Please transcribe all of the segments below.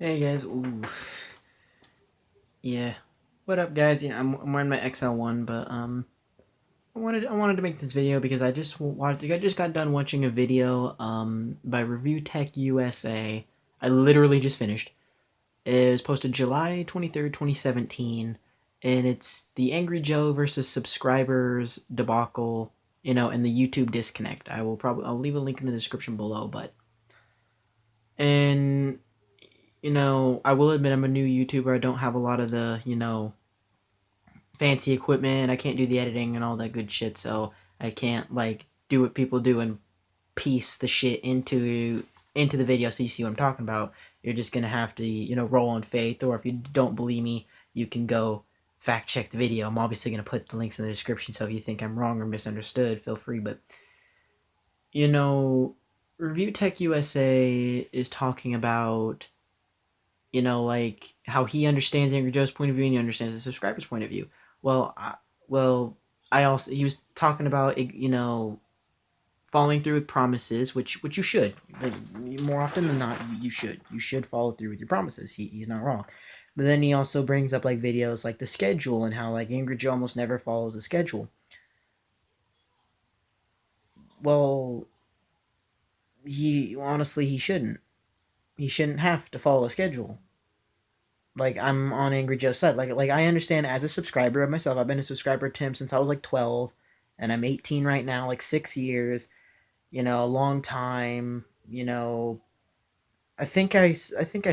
Hey guys, ooh, yeah. What up, guys? Yeah, I'm wearing my XL1, but I wanted to make this video because I just got done watching a video by ReviewTechUSA. I literally just finished. It was posted July 23rd, 2017, and it's the AngryJoe versus subscribers debacle, and the YouTube disconnect. I'll leave a link in the description below, but and I will admit I'm a new YouTuber. I don't have a lot of the, fancy equipment. I can't do the editing and all that good shit, so I can't like do what people do and piece the shit into the video so you see what I'm talking about. You're just gonna have to, roll on faith, or if you don't believe me, you can go fact check the video. I'm obviously gonna put the links in the description, so if you think I'm wrong or misunderstood, feel free. But you know, Review Tech USA is talking about like how he understands Angry Joe's point of view and he understands the subscriber's point of view. Well, well, I also he was talking about following through with promises, which you should. More often than not, you should follow through with your promises. He's not wrong. But then he also brings up like videos like the schedule and how like Angry Joe almost never follows the schedule. Well, he shouldn't. He shouldn't have to follow a schedule. Like I'm on Angry Joe's side. Like I understand as a subscriber of myself, I've been a subscriber to him since I was like 12, and I'm 18 right now, like 6 years. A long time. I think I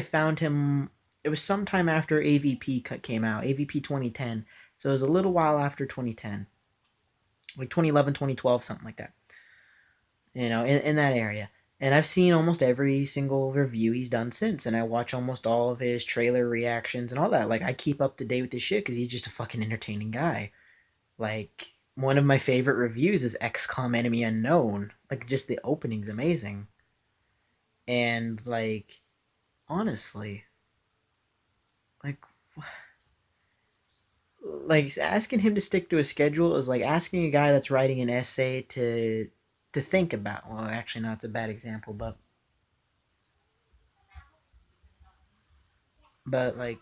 found him. It was sometime after AVP came out, AVP 2010. So it was a little while after 2010, like 2011, 2012, something like that. In that area. And I've seen almost every single review he's done since, and I watch almost all of his trailer reactions and all that. Like, I keep up to date with this shit because he's just a fucking entertaining guy. Like, one of my favorite reviews is XCOM Enemy Unknown. Like, just the opening's amazing. And, like, honestly, like, asking him to stick to a schedule is like asking a guy that's writing an essay to think about. Well, actually, no, it's a bad example, but well,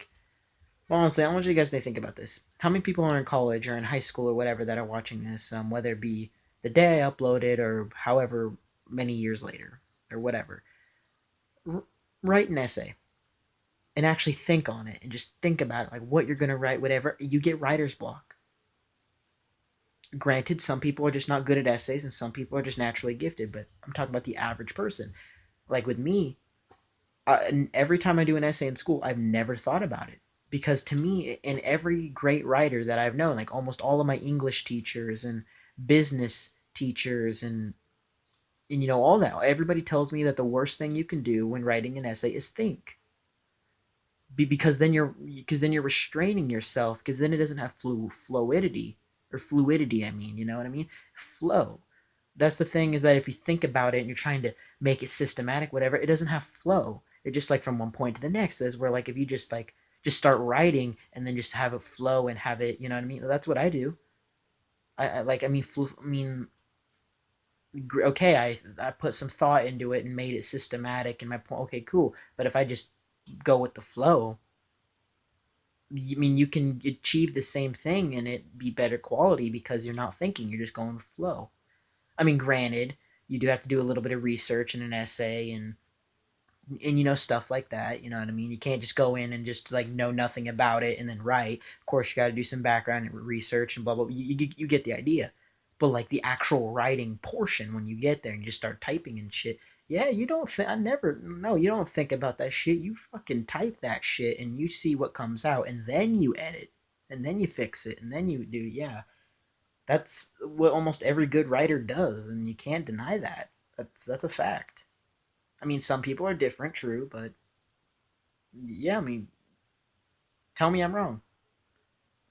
honestly, I want you guys to think about this. How many people are in college or in high school or whatever that are watching this, whether it be the day I uploaded or however many years later or whatever? R- Write an essay and actually think on it and just think about it, like what you're going to write, whatever. You get writer's block. Granted, some people are just not good at essays and some people are just naturally gifted, but I'm talking about the average person. Like with me, every time I do an essay in school, I've never thought about it because to me, in every great writer that I've known, like almost all of my English teachers and business teachers and all that, everybody tells me that the worst thing you can do when writing an essay is think. Because then you're restraining yourself because then it doesn't have fluidity or fluidity. I mean, you know what I mean? Flow. That's the thing is that if you think about it and you're trying to make it systematic, whatever, it doesn't have flow. It just like from one point to the next is where like if you just start writing and then just have it flow and have it, you know what I mean? That's what I do. I like I mean okay, I put some thought into it and made it systematic and my point. Okay, cool. But if I just go with the flow, you can achieve the same thing and it be better quality because you're not thinking, you're just going with flow. I mean, granted, you do have to do a little bit of research and an essay and stuff like that. You know what I mean? You can't just go in and just like know nothing about it and then write. Of course, you got to do some background research and blah blah. Blah. You get the idea, but like the actual writing portion when you get there and you just start typing and shit. Yeah, you don't. I never. No, you don't think about that shit. You fucking type that shit and you see what comes out and then you edit and then you fix it and then you do. Yeah, that's what almost every good writer does, and you can't deny that. That's a fact. I mean, some people are different, true, but yeah, I mean, tell me I'm wrong.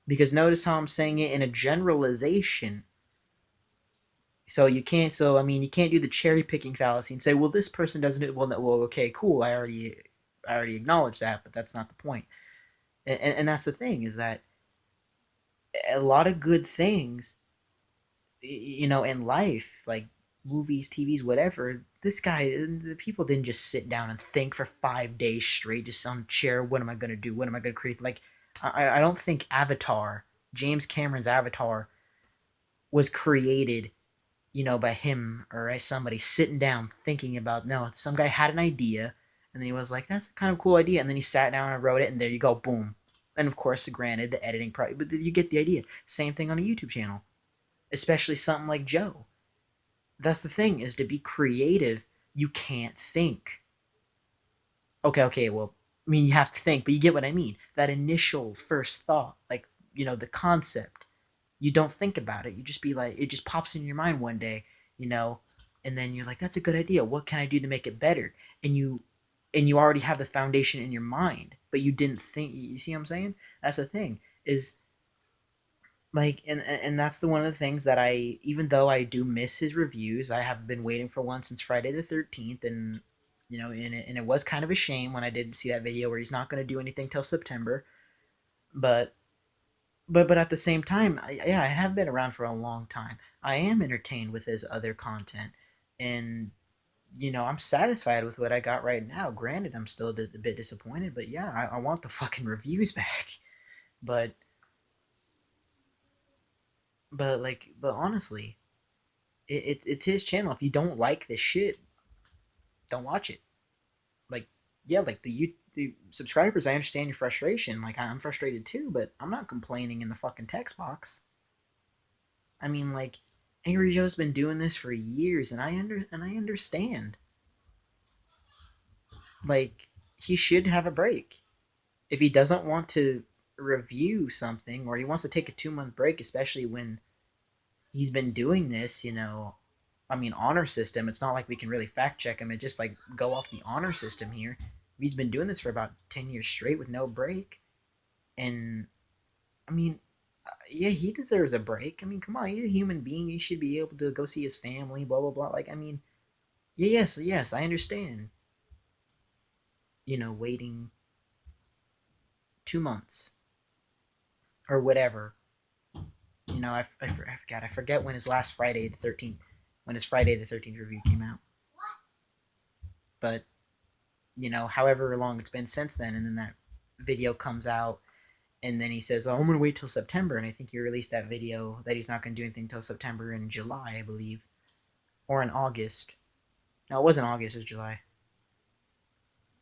Because notice how I'm saying it in a generalization. So you can't. So I mean, you can't do the cherry picking fallacy and say, "Well, this person doesn't do it." Well, okay, cool. I already acknowledged that, but that's not the point. And that's the thing is that a lot of good things, in life, like movies, TVs, whatever, this guy, the people didn't just sit down and think for 5 days straight, just on chair. What am I gonna do? What am I gonna create? Like, I don't think Avatar, James Cameron's Avatar, was created, by him or by somebody sitting down thinking about. No, some guy had an idea, and then he was like, "That's a kind of cool idea," and then he sat down and wrote it, and there you go, boom. And of course, granted, the editing probably, but you get the idea. Same thing on a YouTube channel, especially something like Joe. That's the thing, is to be creative, you can't think. Okay, well, I mean, you have to think, but you get what I mean. That initial first thought, like, the concept, you don't think about it. You just be like, it just pops in your mind one day, you know, and then you're like, that's a good idea. What can I do to make it better? And you already have the foundation in your mind, but you didn't think. You see what I'm saying? That's the thing, is like, and that's the one of the things that I, even though I do miss his reviews, I have been waiting for one since Friday the 13th. And and it was kind of a shame when I did see that video where he's not going to do anything till September. But but at the same time, yeah, I have been around for a long time. I am entertained with his other content, and I'm satisfied with what I got right now. Granted, I'm still a bit disappointed, but yeah, I want the fucking reviews back. But but honestly, it's his channel. If you don't like this shit, don't watch it. Like, yeah, like the subscribers, I understand your frustration. Like, I'm frustrated too, but I'm not complaining in the fucking text box. I mean, like, AngryJoe's been doing this for years, and I understand. Like, he should have a break. If he doesn't want to review something, or he wants to take a 2 month break, especially when he's been doing this, I mean, honor system. It's not like we can really fact check him and just like go off the honor system here. He's been doing this for about 10 years straight with no break, and I mean, yeah, he deserves a break. I mean, come on, he's a human being. He should be able to go see his family. Blah blah blah. Like, I mean, yeah, yes, I understand. Waiting 2 months or whatever. I forgot. I forget when his last Friday the 13th, when his Friday the 13th review came out. But however long it's been since then, and then that video comes out, and then he says, "Oh, I'm gonna wait till September," and I think he released that video that he's not gonna do anything till September in July, I believe, or in August. No, it wasn't August. It was July.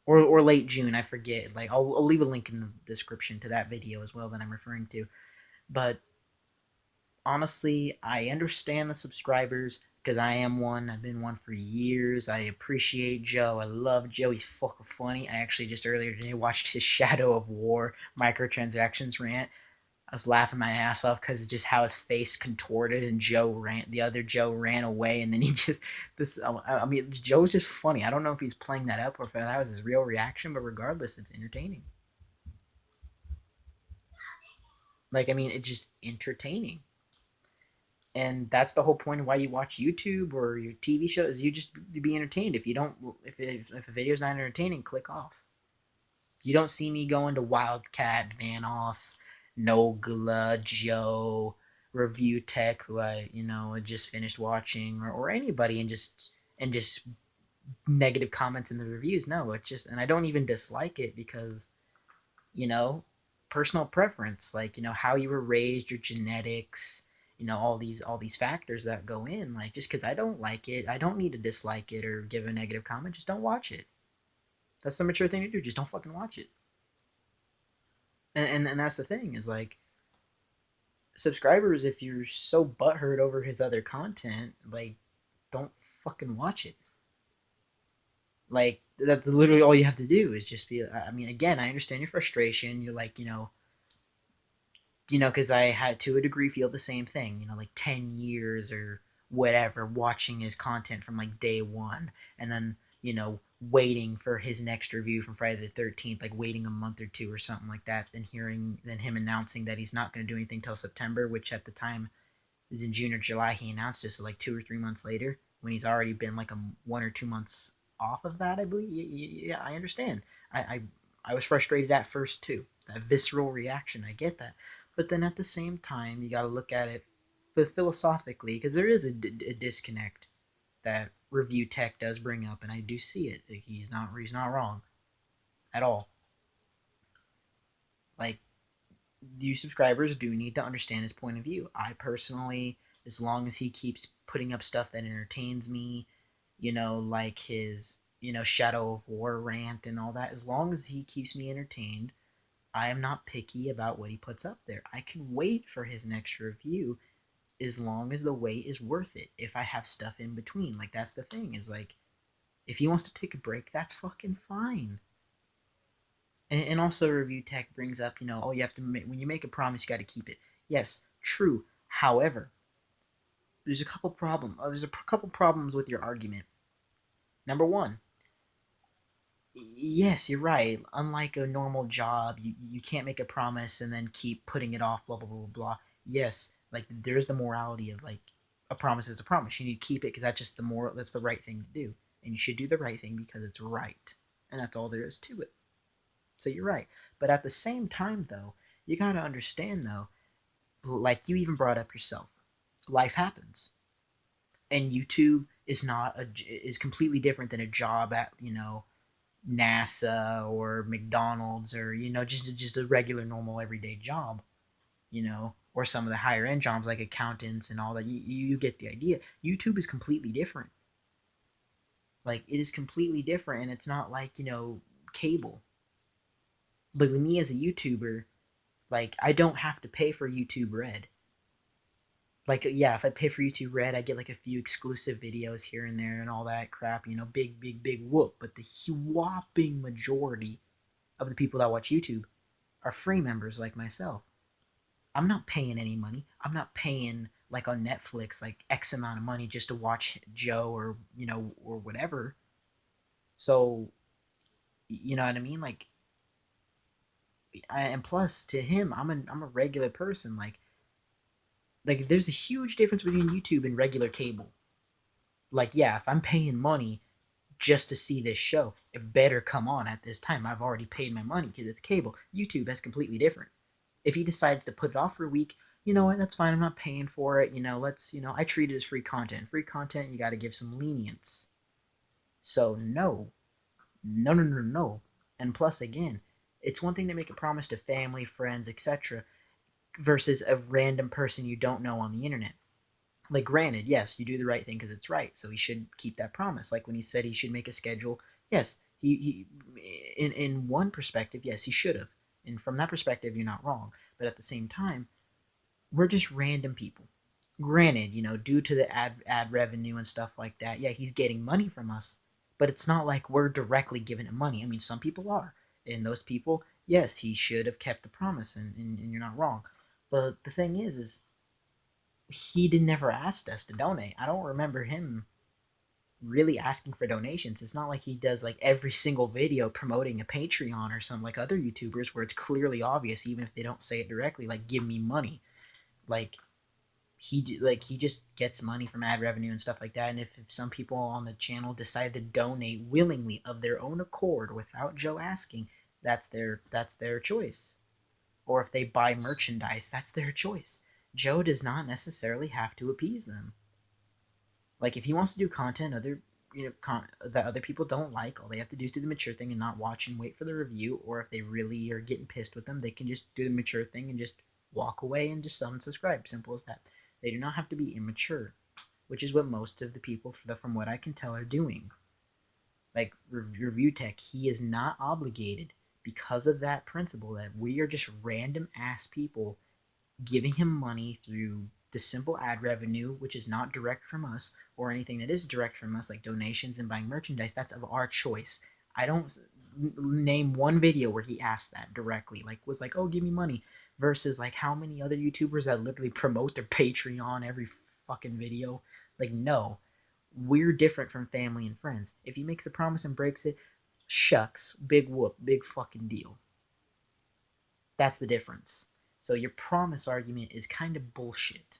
Or late June, I forget. Like, I'll leave a link in the description to that video as well that I'm referring to. But honestly, I understand the subscribers because I am one. I've been one for years. I appreciate Joe. I love Joe. He's fucking funny. I actually just earlier today watched his Shadow of War microtransactions rant. I was laughing my ass off because of just how his face contorted, and the other Joe ran away, and then he just I mean, Joe's just funny. I don't know if he's playing that up or if that was his real reaction, but regardless, it's entertaining. Like, I mean, it's just entertaining. And that's the whole point of why you watch YouTube or your TV shows. You just be entertained. If you don't, if a video's not entertaining, click off. You don't see me going to Wildcat, Vanos, Nogla, Joe, Review Tech, who I just finished watching, or anybody, and just negative comments in the reviews. No, it's just, and I don't even dislike it because you know personal preference, like how you were raised, your genetics, all these factors that go in. Like, just because I don't like it, I don't need to dislike it or give a negative comment. Just don't watch it. That's the mature thing to do. Just don't fucking watch it. And that's the thing, is like, subscribers, if you're so butthurt over his other content, like, don't fucking watch it. Like, that's literally all you have to do, is just be. I mean, again, I understand your frustration. You're like, because I had to a degree feel the same thing, like 10 years or whatever, watching his content from like day one, and then, waiting for his next review from Friday the 13th, like waiting a month or two or something like that, then him announcing that he's not going to do anything till September, which at the time was in June or July. He announced it, so like 2 or 3 months later, when he's already been like 1 or 2 months off of that, I believe. Yeah, I understand. I was frustrated at first too. That visceral reaction, I get that. But then at the same time, you got to look at it philosophically, because there is a disconnect that Review Tech does bring up, and I do see it. He's not wrong at all. Like, you subscribers do need to understand his point of view. I personally, as long as he keeps putting up stuff that entertains me, like his, Shadow of War rant and all that, as long as he keeps me entertained, I am not picky about what he puts up there. I can wait for his next review as long as the wait is worth it. If I have stuff in between, like, that's the thing, is like, if he wants to take a break, that's fucking fine. And also, Review Tech brings up, oh, you have to when you make a promise, you got to keep it. Yes, true. However, there's a couple problems with your argument. Number one, yes, you're right. Unlike a normal job, you can't make a promise and then keep putting it off. Blah blah blah blah blah. Yes, like, there's the morality of, like, a promise is a promise. You need to keep it because that's the right thing to do, and you should do the right thing because it's right, and that's all there is to it. So you're right. But at the same time, though, you got to understand, though, like you even brought up yourself, life happens. And YouTube is completely different than a job at, NASA or McDonald's, or, just a regular, normal, everyday job, or some of the higher end jobs like accountants and all that. You get the idea. YouTube is completely different. Like, it is completely different, and it's not like, cable. Like, me as a YouTuber, like, I don't have to pay for YouTube Red. Like, yeah, if I pay for YouTube Red, I get like a few exclusive videos here and there and all that crap, big whoop. But the whopping majority of the people that watch YouTube are free members like myself. I'm not paying any money. I'm not paying, like, on Netflix, like, X amount of money just to watch Joe, or, or whatever. So, you know what I mean? Like, and plus, to him, I'm a regular person. Like, there's a huge difference between YouTube and regular cable. Like, yeah, if I'm paying money just to see this show, it better come on at this time. I've already paid my money because it's cable. YouTube, that's completely different. If he decides to put it off for a week, you know what? That's fine. I'm not paying for it. I treat it as free content. Free content, you got to give some lenience. So, no. No, no, no, no. And plus, again, it's one thing to make a promise to family, friends, etc., versus a random person you don't know on the internet. Like, granted, yes, you do the right thing because it's right, so he should keep that promise. Like, when he said he should make a schedule, yes, he in one perspective, yes, he should have, and from that perspective, you're not wrong. But at the same time, we're just random people. Granted, due to the ad revenue and stuff like that, yeah, he's getting money from us, but it's not like we're directly giving him money. I mean, some people are, and those people, yes, he should have kept the promise, and you're not wrong. But the thing is he did never asked us to donate. I don't remember him really asking for donations. It's not like he does, like, every single video promoting a Patreon or something like other YouTubers where it's clearly obvious, even if they don't say it directly, like, give me money. Like, he just gets money from ad revenue and stuff like that. And if some people on the channel decide to donate willingly of their own accord without Joe asking, that's their choice. Or if they buy merchandise, that's their choice. Joe does not necessarily have to appease them. Like, if he wants to do content that other people don't like, all they have to do is do the mature thing and not watch and wait for the review. Or if they really are getting pissed with them, they can just do the mature thing and just walk away and just unsubscribe. Simple as that. They do not have to be immature, which is what most of the people, from what I can tell, are doing. Like, Review Tech, he is not obligated, because of that principle that we are just random ass people giving him money through the simple ad revenue, which is not direct from us, or anything that is direct from us, like donations and buying merchandise. That's of our choice. I don't name one video where he asked that directly, like, was like, oh, give me money, versus, like, how many other YouTubers that literally promote their Patreon every fucking video. Like, no, we're different from family and friends. If he makes a promise and breaks it, shucks, big whoop, big fucking deal. That's the difference. So your promise argument is kind of bullshit.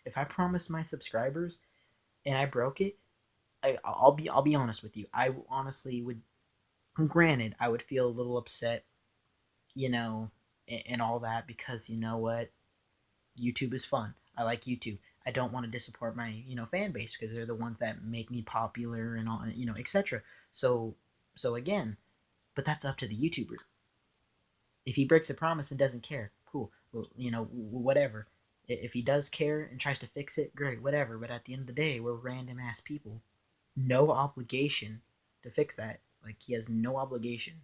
If I promised my subscribers and I broke it, I'll be honest with you. I honestly would. Granted, I would feel a little upset, you know, and all that, because, you know what, YouTube is fun. I like YouTube. I don't want to disappoint my fan base because they're the ones that make me popular and all etc. So again, but that's up to the YouTuber. If he breaks a promise and doesn't care, cool. Well, whatever. If he does care and tries to fix it, great, whatever. But at the end of the day, we're random ass people. No obligation to fix that. Like, he has no obligation.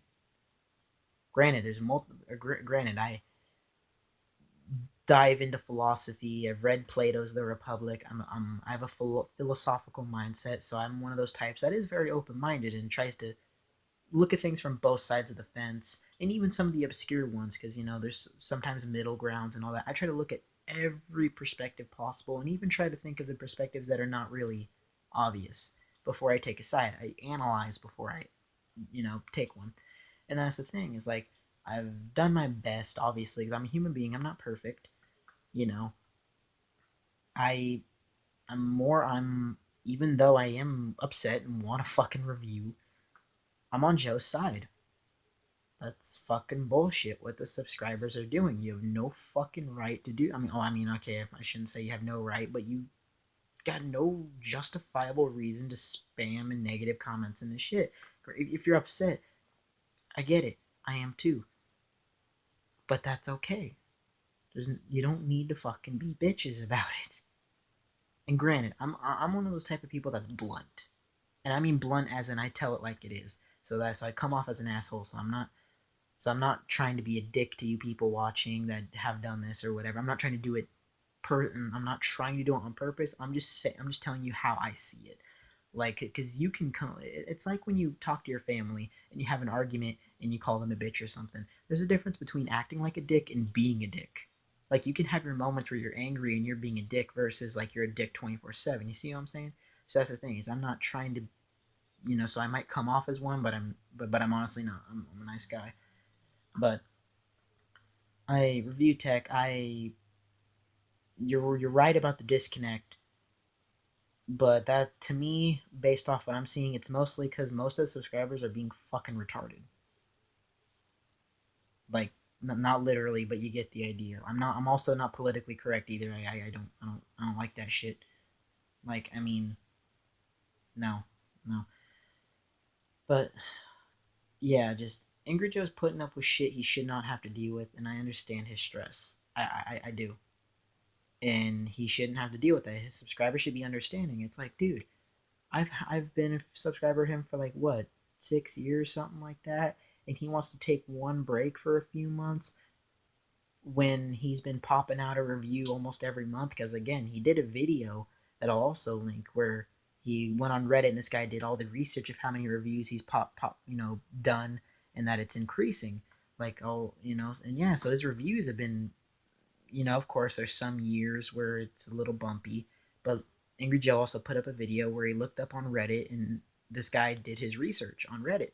Granted, there's multiple. Granted, I dive into philosophy. I've read Plato's The Republic. I have a philosophical mindset, so I'm one of those types that is very open minded and tries to look at things from both sides of the fence, and even some of the obscure ones, because there's sometimes middle grounds and all that. I try to look at every perspective possible, and even try to think of the perspectives that are not really obvious before I take a side. I analyze before I take one. And that's the thing, is like, I've done my best, obviously, because I'm a human being. I'm not perfect. you know I I'm even though I am upset and want to fucking review, I'm on Joe's side. That's fucking bullshit what the subscribers are doing. You have no fucking right to do. Okay, I shouldn't say you have no right, but you got no justifiable reason to spam and negative comments and this shit. If you're upset, I get it. I am too. But that's okay. You don't need to fucking be bitches about it. And granted, I'm one of those type of people that's blunt, and I mean blunt as in I tell it like it is. So I come off as an asshole. So I'm not trying to be a dick to you people watching that have done this or whatever. I'm not trying to do it I'm not trying to do it on purpose. I'm just telling you how I see it. Like, because you can come. It's like when you talk to your family and you have an argument and you call them a bitch or something. There's a difference between acting like a dick and being a dick. Like, you can have your moments where you're angry and you're being a dick versus like you're a dick 24/7. You see what I'm saying? So that's the thing, is I'm not trying to, so I might come off as one, but I'm honestly not. I'm a nice guy. But I review tech. You're right about the disconnect, but that, to me, based off what I'm seeing, it's mostly because most of the subscribers are being fucking retarded. Like, not literally, but you get the idea. I'm also not politically correct either. I don't like that shit. Like, I mean, no, no. But yeah, just AngryJoe's putting up with shit he should not have to deal with, and I understand his stress. I do. And he shouldn't have to deal with that. His subscribers should be understanding. It's like, dude, I've been a subscriber to him for like what, 6 years, something like that, and he wants to take one break for a few months when he's been popping out a review almost every month. Because again, he did a video that I'll also link where he went on Reddit and this guy did all the research of how many reviews he's done, and that it's increasing. Like, and yeah, so his reviews have been, of course, there's some years where it's a little bumpy, but AngryJoe also put up a video where he looked up on Reddit, and this guy did his research on Reddit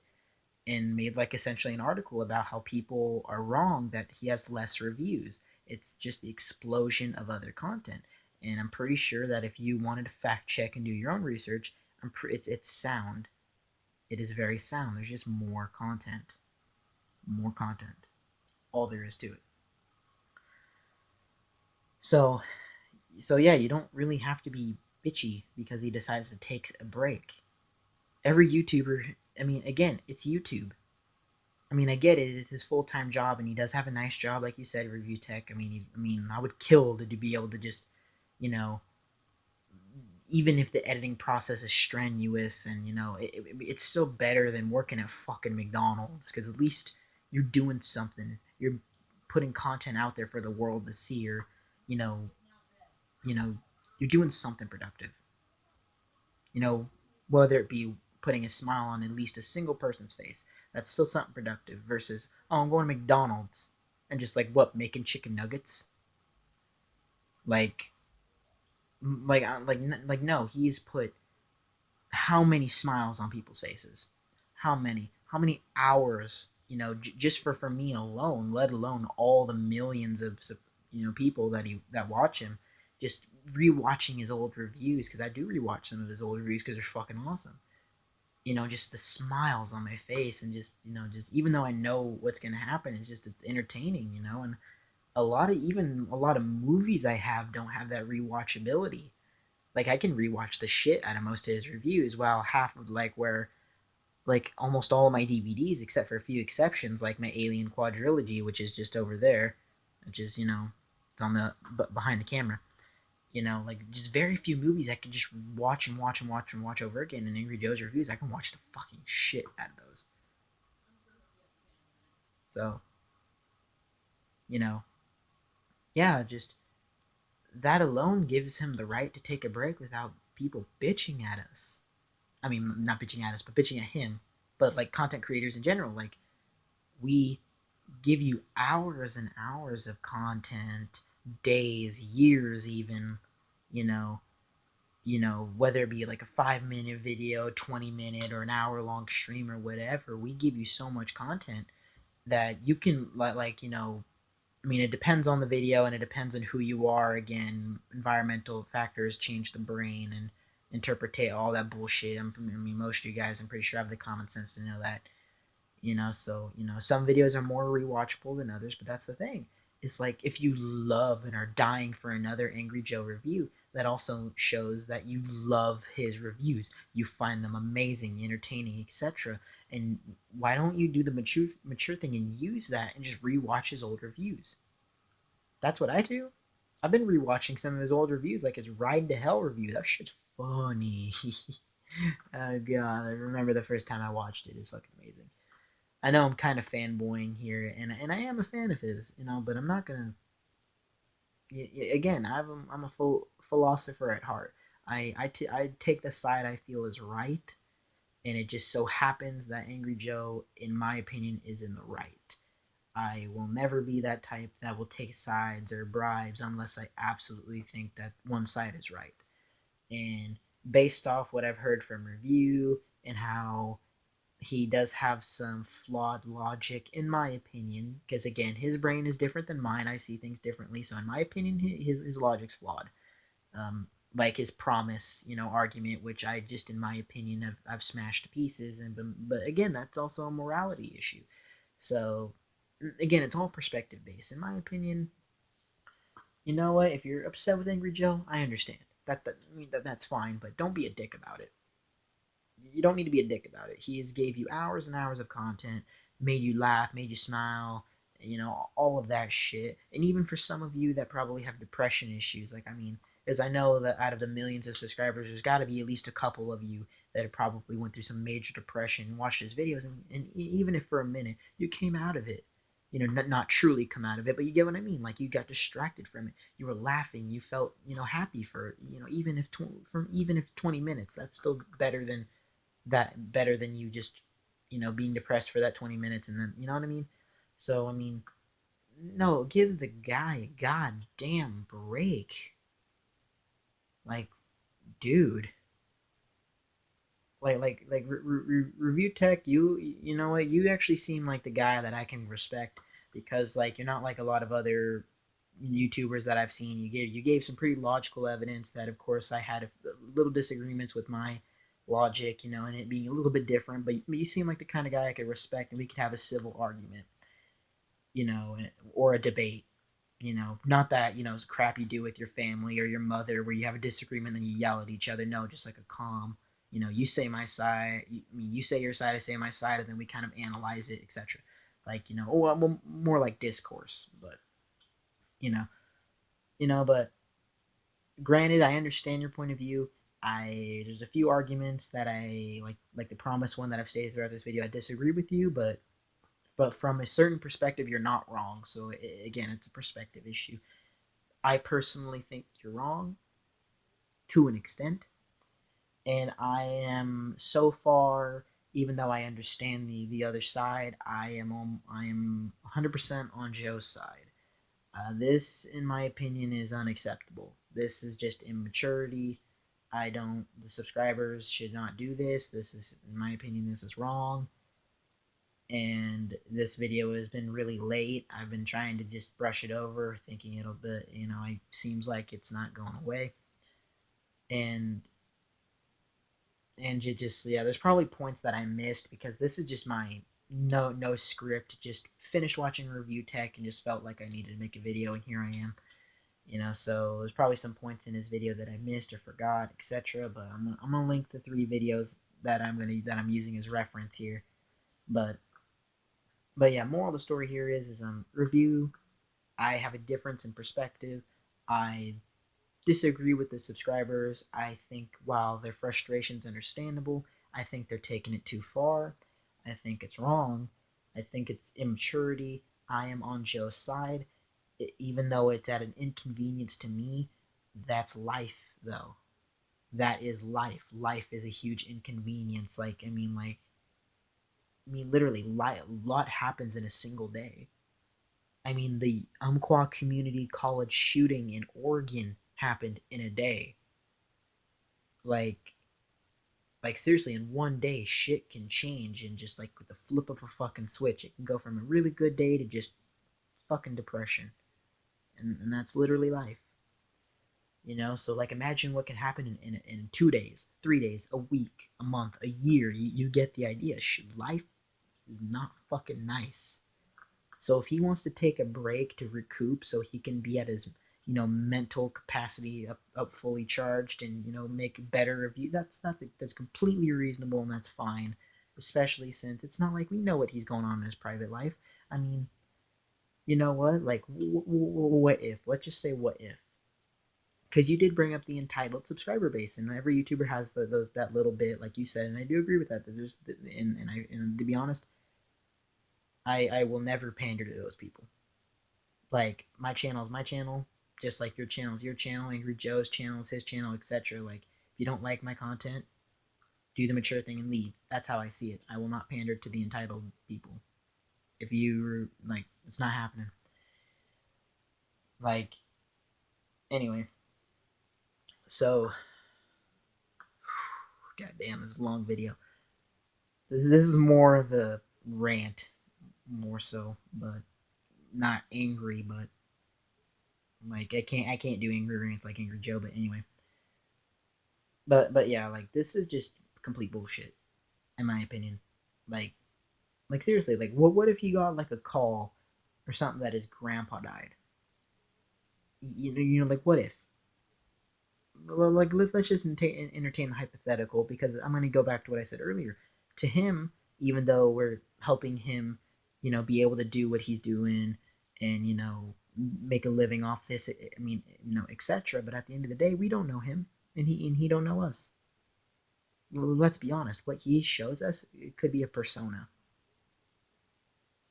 and made like essentially an article about how people are wrong that he has less reviews. It's just the explosion of other content. And I'm pretty sure that if you wanted to fact check and do your own research, it's sound. It is very sound. There's just more content. More content. That's all there is to it. So yeah, you don't really have to be bitchy because he decides to take a break. Every YouTuber, I mean, again, it's YouTube. I mean, I get it; it's his full time job, and he does have a nice job, like you said, review tech. I would kill to be able to just, you know, even if the editing process is strenuous, and it's still better than working at fucking McDonald's, because at least you're doing something. You're putting content out there for the world to see, or you know, you know, you're doing something productive. You know, whether it be putting a smile on at least a single person's face, that's still something productive. Versus, oh, I'm going to McDonald's and just like what, making chicken nuggets, like no, he's put how many smiles on people's faces, how many hours, just for me alone, let alone all the millions of people that watch him, just rewatching his old reviews, because I do rewatch some of his old reviews because they're fucking awesome. Just the smiles on my face, and just even though I know what's gonna happen, it's entertaining, and a lot of movies I have don't have that rewatchability. Like I can rewatch the shit out of most of his reviews, while half of like where like almost all of my DVDs, except for a few exceptions, like my Alien Quadrilogy, which is just over there, which is it's on the behind the camera. Like just very few movies I can just watch and watch and watch and watch over again. And Angry Joe's reviews, I can watch the fucking shit out of those. So you know, yeah, just that alone gives him the right to take a break without people bitching at us. I mean, not bitching at us, but bitching at him. But like content creators in general, like we give you hours and hours of content, days, years, even. You know, whether it be like a 5 minute video, 20 minute, or an hour long stream or whatever. We give you so much content that you can I mean, it depends on the video and it depends on who you are. Again, environmental factors change the brain and interpretate all that bullshit. I mean, most of you guys, I'm pretty sure, have the common sense to know that. So some videos are more rewatchable than others, but that's the thing. It's like if you love and are dying for another Angry Joe review, that also shows that you love his reviews. You find them amazing, entertaining, etc. And why don't you do the mature thing and use that and just rewatch his old reviews? That's what I do. I've been rewatching some of his old reviews, like his Ride to Hell review. That shit's funny. Oh god, I remember the first time I watched it. It's fucking amazing. I know I'm kind of fanboying here, and I am a fan of his, but I'm not gonna. Again, I'm a full philosopher at heart. I take the side I feel is right, and it just so happens that Angry Joe, in my opinion, is in the right. I will never be that type that will take sides or bribes unless I absolutely think that one side is right. And based off what I've heard from review and how he does have some flawed logic, in my opinion, because again, his brain is different than mine. I see things differently, so in my opinion, his logic's flawed. Like his promise, argument, which I just, in my opinion, I've smashed to pieces. And but again, that's also a morality issue. So again, it's all perspective based. In my opinion, you know what? If you're upset with Angry Joe, I understand. That's fine, but don't be a dick about it. You don't need to be a dick about it. He has gave you hours and hours of content, made you laugh, made you smile, all of that shit. And even for some of you that probably have depression issues, like, I mean, as I know that out of the millions of subscribers, there's got to be at least a couple of you that have probably went through some major depression, watched his videos, and even if for a minute you came out of it, not truly come out of it, but you get what I mean. Like you got distracted from it, you were laughing, you felt happy for even if 20 minutes. That's still better than you just being depressed for that 20 minutes, and then, you know what I mean. So I mean, no, give the guy a goddamn break. Like, dude, review tech, you know what, you actually seem like the guy that I can respect, because like you're not like a lot of other YouTubers that I've seen. You gave some pretty logical evidence that, of course, I had a little disagreements with my logic, and it being a little bit different. But you seem like the kind of guy I could respect, and we could have a civil argument, or a debate. Not that crap you do with your family or your mother, where you have a disagreement and then you yell at each other. No, just like a calm. You say my side. You say your side, I say my side, and then we kind of analyze it, etc. Like, well, more like discourse, but you know but granted, I understand your point of view. There's a few arguments that I like the promise one that I've stated throughout this video. I disagree with you, but from a certain perspective, you're not wrong. So again, it's a perspective issue. I personally think you're wrong to an extent, and I am so far. Even though I understand the other side, I am 100% on Joe's side. This, in my opinion, is unacceptable. This is just immaturity. The subscribers should not do this. This is, in my opinion, this is wrong. And this video has been really late. I've been trying to just brush it over, thinking it'll be, it seems like it's not going away. And yeah, there's probably points that I missed, because this is just my no script, just finished watching Review Tech and just felt like I needed to make a video, and here I am. So there's probably some points in his video that I missed or forgot, etc. But I'm gonna link the 3 videos that I'm using as reference here. But yeah, moral of the story here is review. I have a difference in perspective. I disagree with the subscribers. I think while their frustration's understandable, I think they're taking it too far. I think it's wrong. I think it's immaturity. I am on Joe's side. Even though it's at an inconvenience to me, that's life, though. That is life. Life is a huge inconvenience. Literally, a lot happens in a single day. The Umpqua Community College shooting in Oregon happened in a day. Like, seriously, in one day, shit can change, and just like with the flip of a fucking switch, it can go from a really good day to just fucking depression, and that's literally life. So like imagine what can happen in 2 days, 3 days, a week, a month, a year. You get the idea. Life is not fucking nice. So if he wants to take a break to recoup so he can be at his mental capacity up fully charged, and make better review, that's completely reasonable, and that's fine, especially since it's not like we know what he's going on in his private life. I mean, you know what, like, what if, let's just say, what if, because you did bring up the entitled subscriber base, and every YouTuber has that little bit, like you said, and I do agree with that. There's and to be honest, I will never pander to those people. Like, my channel is my channel, just like your channel is your channel, AngryJoe's channel is his channel, etc. Like, if you don't like my content, do the mature thing and leave. That's how I see it. I will not pander to the entitled people. If you like, it's not happening. Like, anyway, so goddamn, this is a long video. This is more of a rant, more so, but not angry. But like, I can't do angry rants like AngryJoe. But anyway, but yeah, like, this is just complete bullshit, in my opinion. Like, seriously, like, what if you got like a call or something that his grandpa died? Like, what if? Like, let's just entertain the hypothetical, because I'm going to go back to what I said earlier. To him, even though we're helping him, be able to do what he's doing, and make a living off this, I mean, etc. But at the end of the day, we don't know him, and he don't know us. Let's be honest. What he shows us, it could be a persona.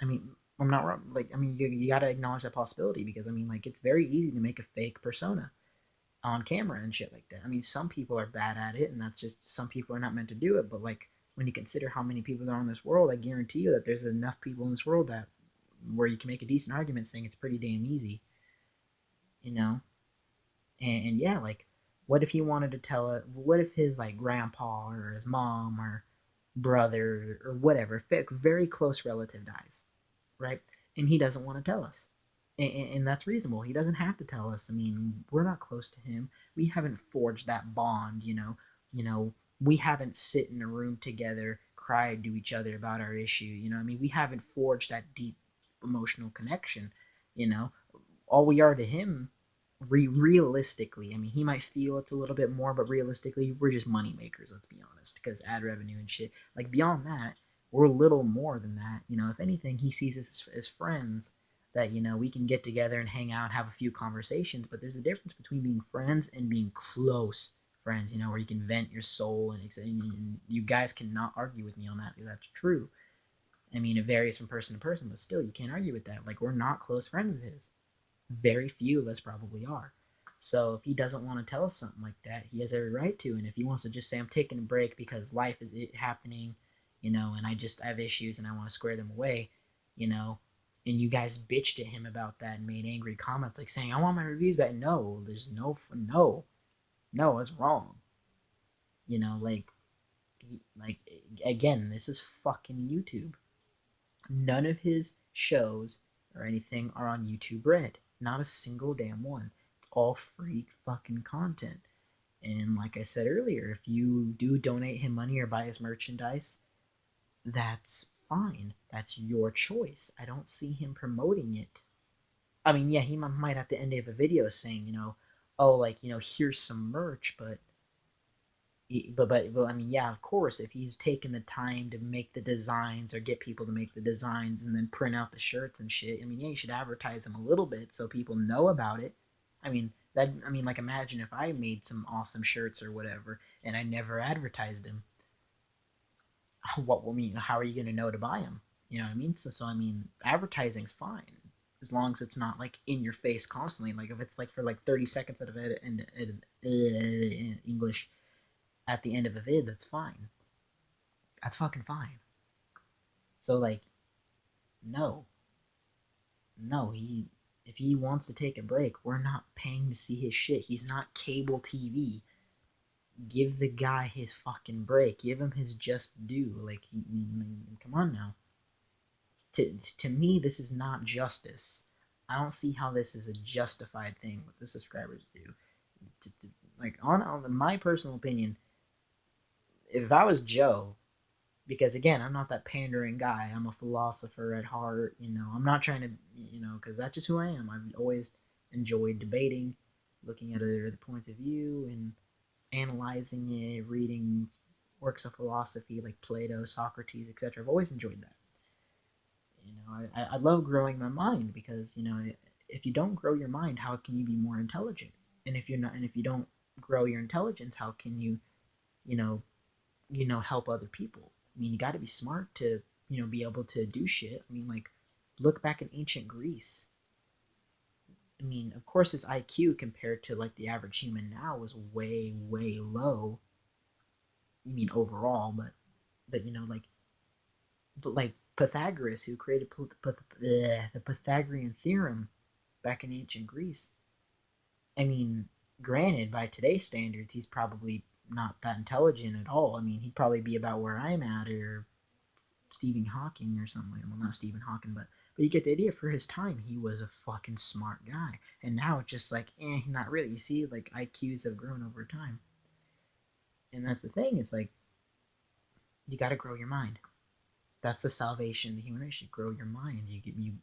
I mean, I'm not wrong. Like, I mean, you got to acknowledge that possibility, because I mean, like, it's very easy to make a fake persona on camera and shit like that. I mean, some people are bad at it, and that's just, some people are not meant to do it. But like, when you consider how many people there are in this world, I guarantee you that there's enough people in this world that where you can make a decent argument saying it's pretty damn easy, you know. And yeah, like, what if he wanted to tell it? What if his like grandpa or his mom or brother or whatever, very close relative dies, right? And he doesn't want to tell us. And that's reasonable. He doesn't have to tell us. I mean, we're not close to him. We haven't forged that bond, You know, we haven't sit in a room together, cried to each other about our issue. I mean, we haven't forged that deep emotional connection. You know, all we are to him, realistically. I mean, he might feel it's a little bit more, but realistically, we're just money makers. Let's be honest, because ad revenue and shit. Like, beyond that, we're little more than that. If anything, he sees us as friends, that we can get together and hang out, have a few conversations. But there's a difference between being friends and being close friends. Where you can vent your soul, and you guys cannot argue with me on that. That's true. I mean, it varies from person to person, but still, you can't argue with that. Like, we're not close friends of his. Very few of us probably are. So if he doesn't want to tell us something like that, he has every right to. And if he wants to just say, I'm taking a break because life is happening, and I have issues and I want to square them away, you know, and you guys bitched at him about that and made angry comments like saying, I want my reviews back. No, there's no, it's wrong. Like, like, again, this is fucking YouTube. None of his shows or anything are on YouTube Red. Not a single damn one. It's all free fucking content. And like I said earlier, if you do donate him money or buy his merchandise, that's fine. That's your choice. I don't see him promoting it. I mean, yeah, he might at the end of a video saying, oh, like, here's some merch, but I mean, yeah, of course, if he's taken the time to make the designs or get people to make the designs and then print out the shirts and shit, I mean, yeah, you should advertise them a little bit so people know about it. Like, imagine if I made some awesome shirts or whatever and I never advertised them. How are you going to know to buy them? You know what I mean? So I mean, advertising's fine as long as it's not like in your face constantly. Like if it's like for like 30 seconds out of English at the end of a vid, that's fine. That's fucking fine. So like, no, no, if he wants to take a break, we're not paying to see his shit. He's not cable TV. Give the guy his fucking break. Give him his just due. Like, come on now. To me, this is not justice. I don't see how this is a justified thing what the subscribers do. Like on my personal opinion, if I was Joe, because again, I'm not that pandering guy. I'm a philosopher at heart. I'm not trying to, because that's just who I am. I've always enjoyed debating, looking at other points of view, and analyzing it, reading works of philosophy like Plato, Socrates, etc. I've always enjoyed that. I love growing my mind because if you don't grow your mind, how can you be more intelligent? And if you don't grow your intelligence, how can you you know help other people? I mean, you got to be smart to be able to do shit. I mean, like, look back in ancient Greece. I mean, of course, his IQ compared to like the average human now was way way low. I mean, overall, but Pythagoras, who created the Pythagorean theorem back in ancient Greece. I mean, granted, by today's standards, he's probably not that intelligent at all. I mean, he'd probably be about where I'm at, or Stephen Hawking or something. Well, not Stephen Hawking, but you get the idea. For his time, he was a fucking smart guy, and now it's just like, not really. You see, like IQs have grown over time, and that's the thing. Is like you got to grow your mind. That's the salvation of the human race. You grow your mind. You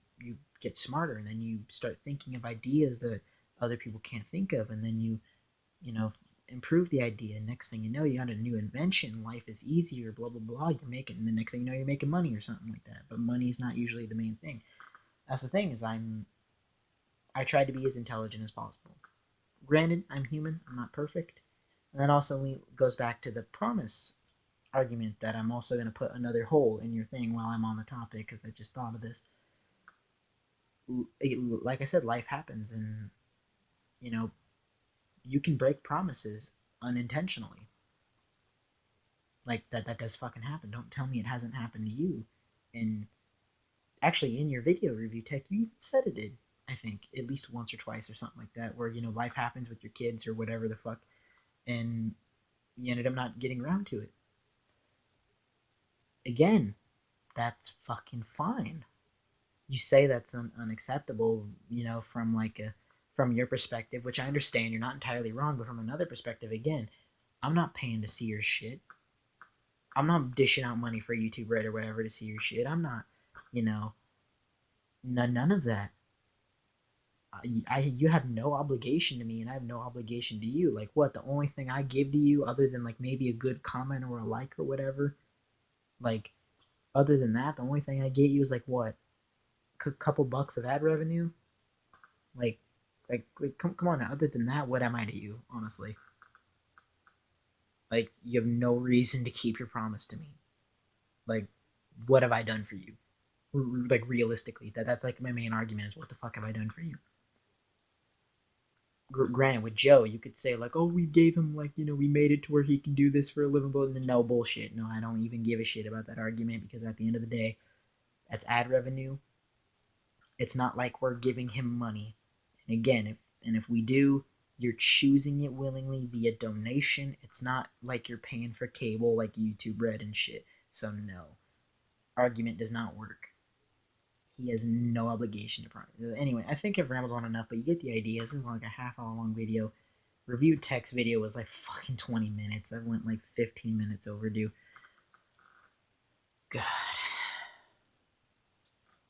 get smarter, and then you start thinking of ideas that other people can't think of, and then you know improve the idea. Next thing you know, you got a new invention. Life is easier. Blah blah blah. You're making, and the next thing you know, you're making money or something like that. But money's not usually the main thing. That's the thing. I try to be as intelligent as possible. Granted, I'm human. I'm not perfect, and that also goes back to the promise argument that I'm also going to put another hole in your thing while I'm on the topic because I just thought of this. Like I said, life happens, and you know you can break promises unintentionally. Like that does fucking happen. Don't tell me it hasn't happened to you. And actually, in your video review tech, you said it did. I think at least once or twice or something like that, where life happens with your kids or whatever the fuck, and you ended up not getting around to it. Again, that's fucking fine. You say that's unacceptable, from your perspective, which I understand. You're not entirely wrong, but from another perspective, again, I'm not paying to see your shit. I'm not dishing out money for YouTube Red or whatever to see your shit. I'm not, you know, none of that. You have no obligation to me, and I have no obligation to you. Like, what? The only thing I give to you, other than like maybe a good comment or a like or whatever, like, other than that, the only thing I get you is like what? Couple bucks of ad revenue. Like, come on now. Other than that, what am I to you? Honestly, like, you have no reason to keep your promise to me. Like, what have I done for you? Like, realistically, that's like my main argument is, what the fuck have I done for you? Granted, with Joe, you could say like, oh, we gave him, like, we made it to where he can do this for a living. But no, bullshit. No, I don't even give a shit about that argument, because at the end of the day, that's ad revenue. It's not like we're giving him money. And again, if we do, you're choosing it willingly via donation. It's not like you're paying for cable like YouTube Red and shit. So no, argument does not work. He has no obligation to promise. Anyway, I think I've rambled on enough, but you get the idea. This is like a half-hour long video. Review text video was like fucking 20 minutes. I went like 15 minutes overdue. God.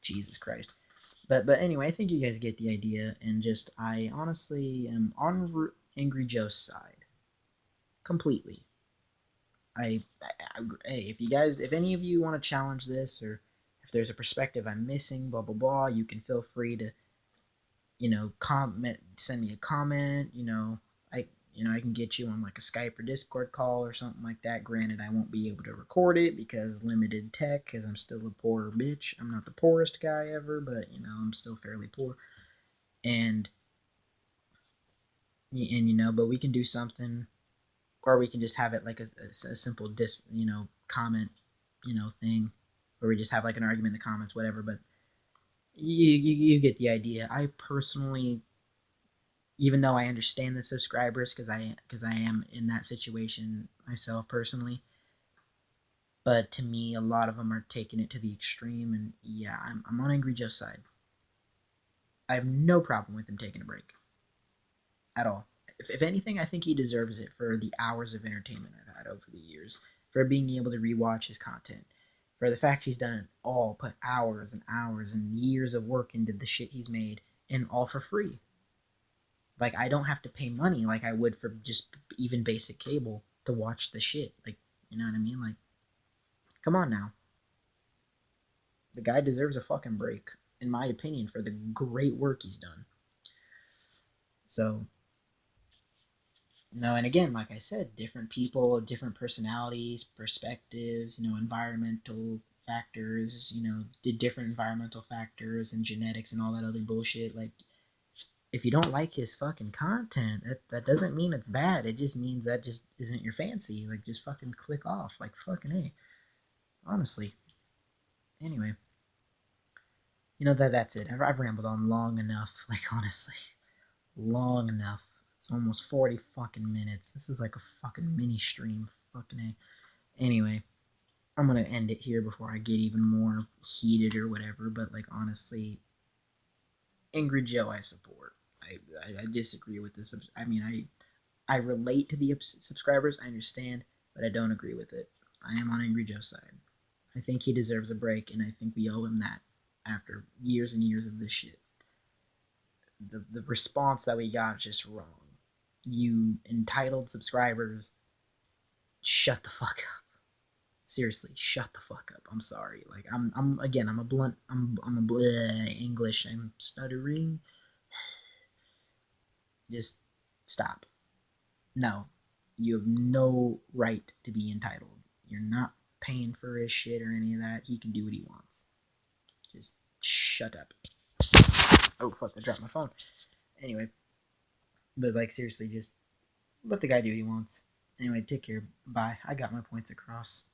Jesus Christ. But anyway, I think you guys get the idea, and just I honestly am on Angry Joe's side completely. Hey, if any of you want to challenge this, or if there's a perspective I'm missing, blah blah blah, you can feel free to, comment, send me a comment. I can get you on like a Skype or Discord call or something like that. Granted, I won't be able to record it because limited tech, because I'm still a poor bitch. I'm not the poorest guy ever, but I'm still fairly poor. And but we can do something, or we can just have it like a simple comment, thing, where we just have like an argument in the comments, whatever. But you get the idea. I personally, even though I understand the subscribers, because I am in that situation myself personally, but to me, a lot of them are taking it to the extreme, and yeah, I'm on Angry Joe's side. I have no problem with him taking a break at all. If anything, I think he deserves it for the hours of entertainment I've had over the years, for being able to rewatch his content, for the fact he's done it all, put hours and hours and years of work into the shit he's made, and all for free. Like, I don't have to pay money like I would for just even basic cable to watch the shit. Like, you know what I mean? Like, come on now. The guy deserves a fucking break, in my opinion, for the great work he's done. So, no, and again, like I said, different people, different personalities, perspectives, environmental factors, different environmental factors and genetics and all that other bullshit. Like, if you don't like his fucking content, that doesn't mean it's bad. It just means that just isn't your fancy. Like, just fucking click off. Like, fucking hey. Honestly. Anyway. That's it. I've rambled on long enough. Like, honestly. Long enough. It's almost 40 fucking minutes. This is like a fucking mini stream. Fucking A. Anyway. I'm gonna end it here before I get even more heated or whatever. But, like, honestly, Angry Joe I support. I disagree with this. I mean, I relate to the subscribers, I understand, but I don't agree with it. I am on Angry Joe's side. I think he deserves a break, and I think we owe him that after years and years of this shit. The response that we got is just wrong. You entitled subscribers, shut the fuck up. Seriously, shut the fuck up. I'm sorry. Like, I'm a blunt. I'm a bleh English. I'm stuttering. Just stop. No, you have no right to be entitled. You're not paying for his shit or any of that. He can do what he wants. Just shut up. Oh, fuck, I dropped my phone. Anyway, but, like, seriously, just let the guy do what he wants. Anyway, take care. Bye. I got my points across.